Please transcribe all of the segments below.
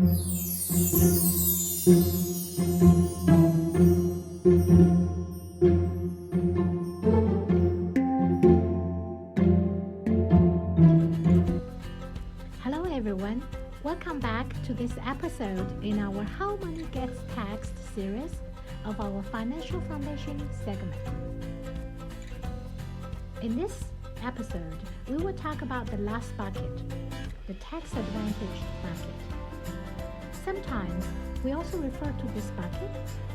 Hello everyone, welcome back to this episode in our How Money Gets Taxed series of our Financial Foundation segment. In this episode, we will talk about the last bucket, the tax advantage bucket. Sometimes we also refer to this bucket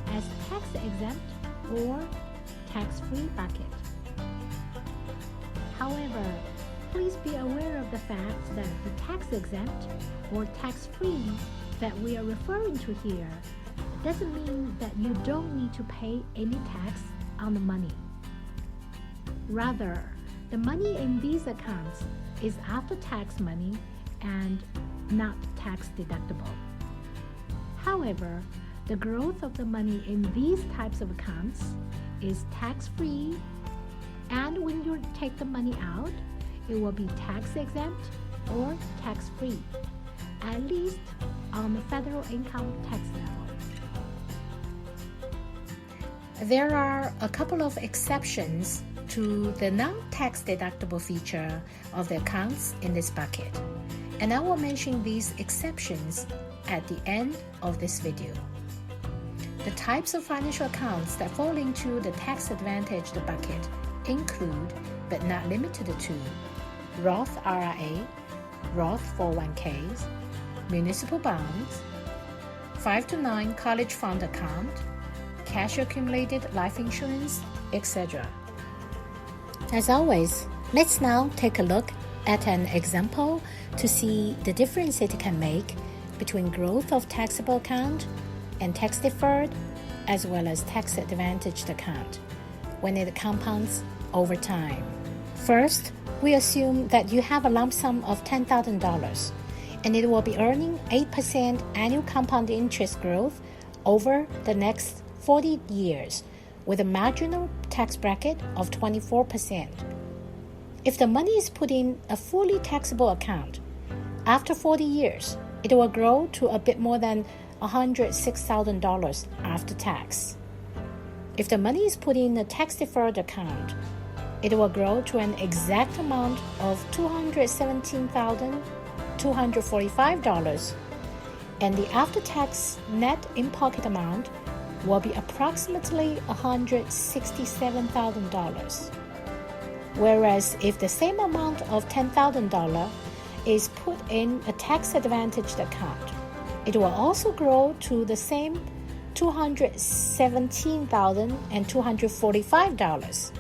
as tax-exempt or tax-free bucket. However, please be aware of the fact that the tax-exempt or tax-free that we are referring to here doesn't mean that you don't need to pay any tax on the money. Rather, the money in these accounts is after-tax money and not tax-deductible. However, the growth of the money in these types of accounts is tax-free, and when you take the money out, it will be tax-exempt or tax-free, at least on the federal income tax level. There are a couple of exceptions to the non-tax deductible feature of the accounts in this bucket, and I will mention these exceptions at the end of this video. The types of financial accounts that fall into the tax-advantaged bucket include, but not limited to, Roth IRA, Roth 401ks, municipal bonds, 5 to 9 college fund account, cash accumulated life insurance, etc. As always, let's now take a look at an example to see the difference it can make between growth of taxable account and tax deferred as well as tax advantaged account when it compounds over time. First, we assume that you have a lump sum of $10,000 and it will be earning 8% annual compound interest growth over the next 40 years with a marginal tax bracket of 24%. If the money is put in a fully taxable account, after 40 years, it will grow to a bit more than $106,000 after tax. If the money is put in a tax-deferred account, it will grow to an exact amount of $217,245, and the after-tax net in-pocket amount will be approximately $167,000. Whereas if the same amount of $10,000 is put in a tax-advantaged account, it will also grow to the same $217,245.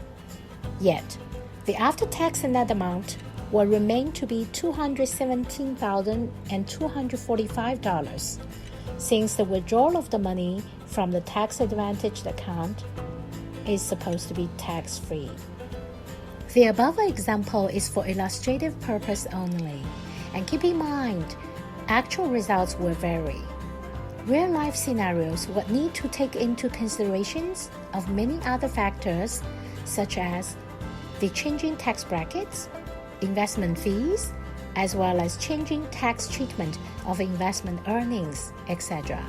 Yet, the after-tax net amount will remain to be $217,245, since the withdrawal of the money from the tax-advantaged account is supposed to be tax-free. The above example is for illustrative purpose only, and keep in mind, actual results will vary. Real-life scenarios would need to take into considerations of many other factors, such as the changing tax brackets, investment fees, as well as changing tax treatment of investment earnings, etc.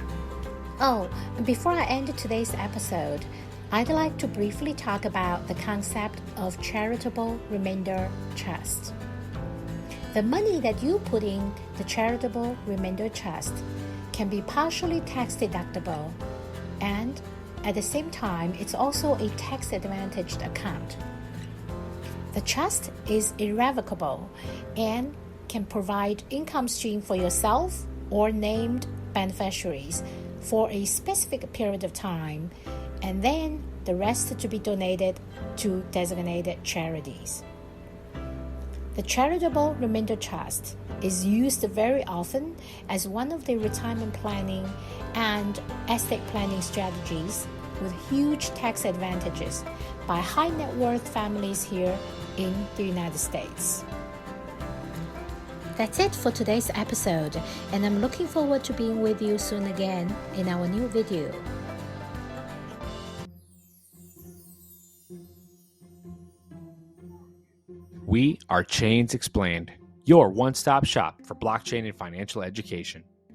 Oh, before I end today's episode, I'd like to briefly talk about the concept of charitable remainder trust. The money that you put in the charitable remainder trust can be partially tax deductible, and at the same time, it's also a tax-advantaged account. The trust is irrevocable and can provide income stream for yourself or named beneficiaries for a specific period of time, and then the rest to be donated to designated charities. The charitable remainder trust is used very often as one of the retirement planning and estate planning strategies with huge tax advantages by high net worth families here in the United States. That's it for today's episode, and I'm looking forward to being with you soon again in our new video. We are Chains Explained, your one-stop shop for blockchain and financial education.